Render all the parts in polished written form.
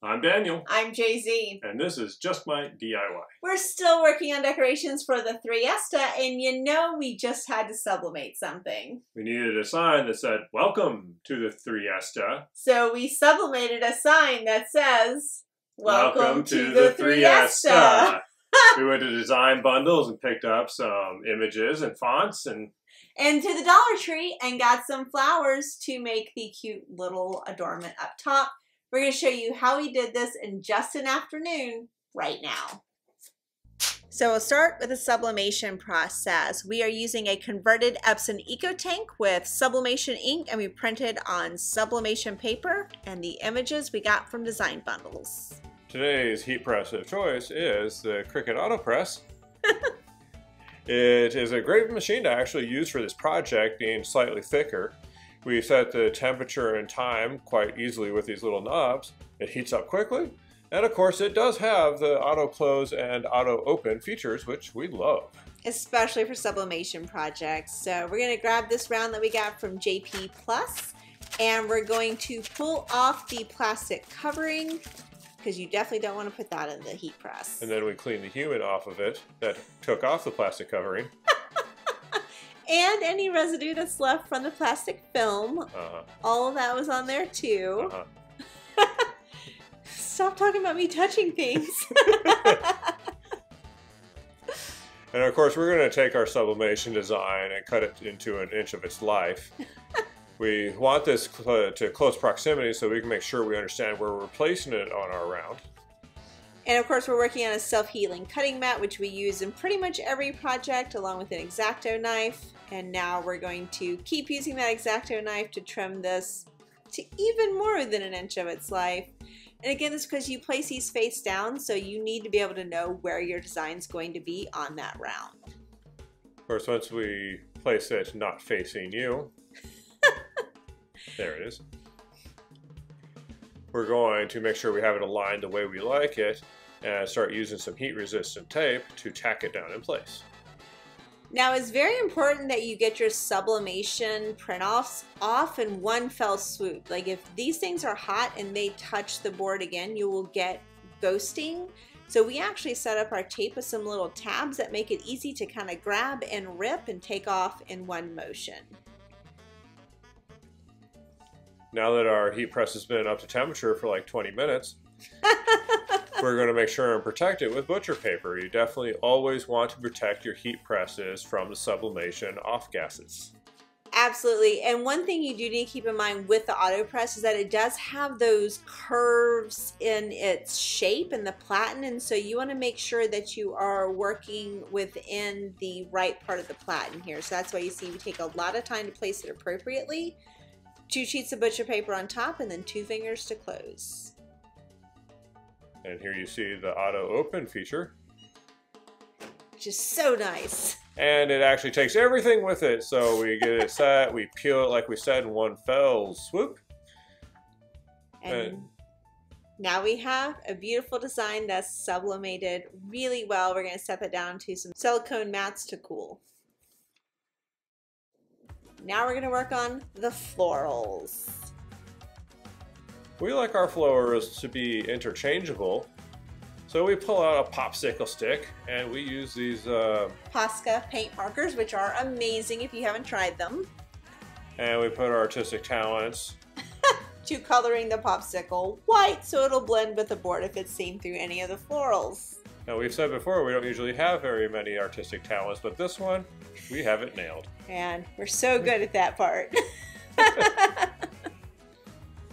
I'm Daniel. I'm Jay-Z. And this is Just My DIY. We're still working on decorations for the THREE-ESTA, and you know we just had to sublimate something. We needed a sign that said, "Welcome to the THREE-ESTA." So we sublimated a sign that says, "Welcome to the THREE-ESTA." We went to design bundles and picked up some images and fonts and to the Dollar Tree and got some flowers to make the cute little adornment up top. We're going to show you how we did this in just an afternoon right now. So we'll start with the sublimation process. We are using a converted Epson Eco Tank with sublimation ink, and we printed on sublimation paper, and the images we got from design bundles. Today's heat press of choice is the Cricut Autopress. It is a great machine to actually use for this project, being slightly thicker. We set the temperature and time quite easily with these little knobs. It heats up quickly, and of course it does have the auto close and auto open features, which we love. Especially for sublimation projects. So we're going to grab this round that we got from JP Plus, and we're going to pull off the plastic covering, because you definitely don't want to put that in the heat press. And then we clean the human off of it that took off the plastic covering. And any residue that's left from the plastic film. All of that was on there too. Stop talking about me touching things. And of course we're going to take our sublimation design and cut it into an inch of its life. We want this to close proximity so we can make sure we understand where we're placing it on our round. And of course we're working on a self-healing cutting mat, which we use in pretty much every project, along with an X-Acto knife. And now we're going to keep using that X-Acto knife to trim this to even more than an inch of its life. And again, this is because you place these face down, so you need to be able to know where your design is going to be on that round. Of course, once we place it not facing you, there it is. We're going to make sure we have it aligned the way we like it and start using some heat-resistant tape to tack it down in place. Now, it's very important that you get your sublimation print-offs off in one fell swoop. Like if these things are hot and they touch the board again, you will get ghosting. So we actually set up our tape with some little tabs that make it easy to kind of grab and rip and take off in one motion. Now that our heat press has been up to temperature for like 20 minutes, we're going to make sure and protect it with butcher paper. You definitely always want to protect your heat presses from the sublimation off gases. Absolutely. And one thing you do need to keep in mind with the Autopress is that it does have those curves in its shape in the platen, and so you want to make sure that you are working within the right part of the platen here. So that's why you see we take a lot of time to place it appropriately. 2 sheets of butcher paper on top and then 2 fingers to close. And here you see the auto open feature. Which is so nice. And it actually takes everything with it. So we get it set, we peel it like we said in one fell swoop. And now we have a beautiful design that's sublimated really well. We're going to set that down to some silicone mats to cool. Now we're going to work on the florals. We like our flowers to be interchangeable, so we pull out a popsicle stick and we use these Posca paint markers, which are amazing if you haven't tried them. And we put our artistic talents to coloring the popsicle white so it'll blend with the board if it's seen through any of the florals. Now we've said before we don't usually have very many artistic talents, but this one, we have it nailed. And we're so good at that part.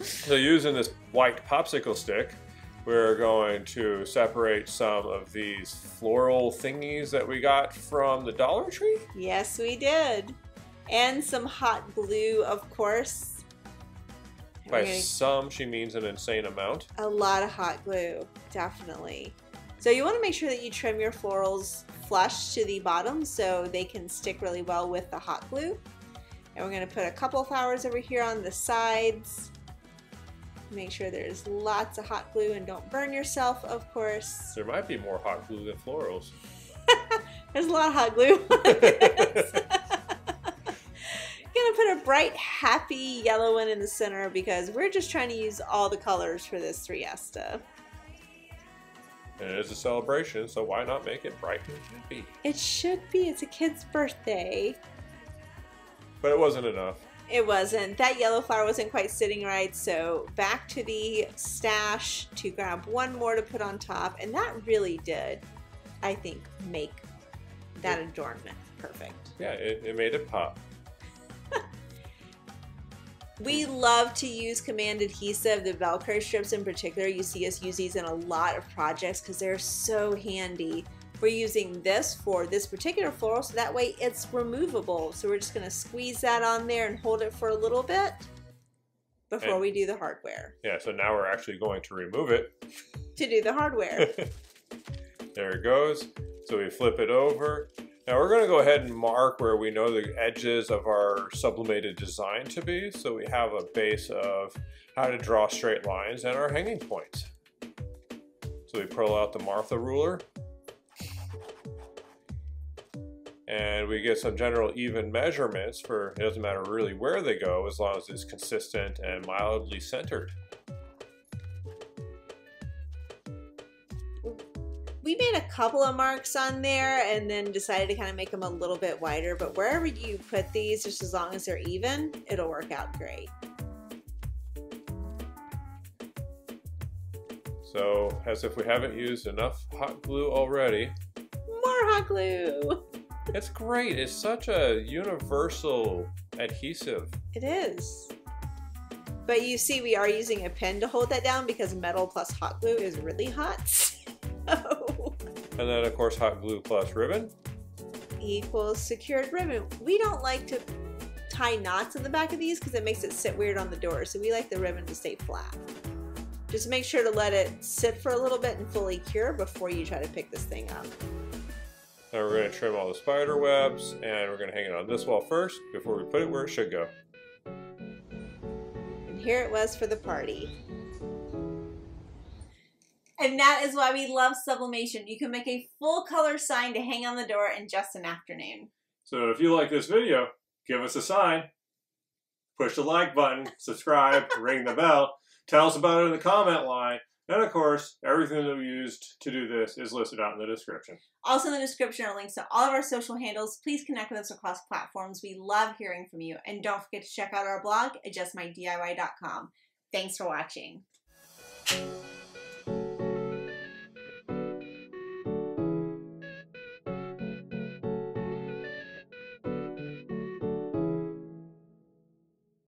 So using this white popsicle stick, we're going to separate some of these floral thingies that we got from the Dollar Tree. Yes, we did. And some hot glue, of course. By some, she means an insane amount. A lot of hot glue, definitely. So you want to make sure that you trim your florals flush to the bottom so they can stick really well with the hot glue. And we're going to put a couple flowers over here on the sides. Make sure there's lots of hot glue and don't burn yourself, of course. There might be more hot glue than florals. There's a lot of hot glue. Gonna to put a bright, happy yellow one in the center because we're just trying to use all the colors for this THREE-ESTA. And it is a celebration, so why not make it bright and happy? It should be. It's a kid's birthday. But it wasn't enough. It wasn't. That yellow flower wasn't quite sitting right, so back to the stash to grab one more to put on top, and that really did, I think, make that adornment perfect. Yeah, it made it pop. We love to use command adhesive, the Velcro strips in particular. You see us use these in a lot of projects because they're so handy. We're using this for this particular floral, so that way it's removable. So we're just going to squeeze that on there and hold it for a little bit before we do the hardware. Yeah, so now we're actually going to remove it. To do the hardware. There it goes. So we flip it over. Now we're going to go ahead and mark where we know the edges of our sublimated design to be, so we have a base of how to draw straight lines and our hanging points. So we pull out the Martha ruler, and we get some general even measurements for, it doesn't matter really where they go as long as it's consistent and mildly centered. We made a couple of marks on there and then decided to kind of make them a little bit wider, but wherever you put these, just as long as they're even, it'll work out great. So, as if we haven't used enough hot glue already. More hot glue! It's great. It's such a universal adhesive. It is. But you see we are using a pen to hold that down because metal plus hot glue is really hot. And then of course hot glue plus ribbon equals secured ribbon. We don't like to tie knots in the back of these because it makes it sit weird on the door, so we like the ribbon to stay flat. Just make sure to let it sit for a little bit and fully cure before you try to pick this thing up. Now we're going to trim all the spider webs and we're going to hang it on this wall first before we put it where it should go. And here it was for the party. And that is why we love sublimation. You can make a full color sign to hang on the door in just an afternoon. So if you like this video, give us a sign, push the like button, subscribe, ring the bell, tell us about it in the comment line, and of course, everything that we used to do this is listed out in the description. Also in the description are links to all of our social handles. Please connect with us across platforms. We love hearing from you. And don't forget to check out our blog at justmydiy.com. Thanks for watching.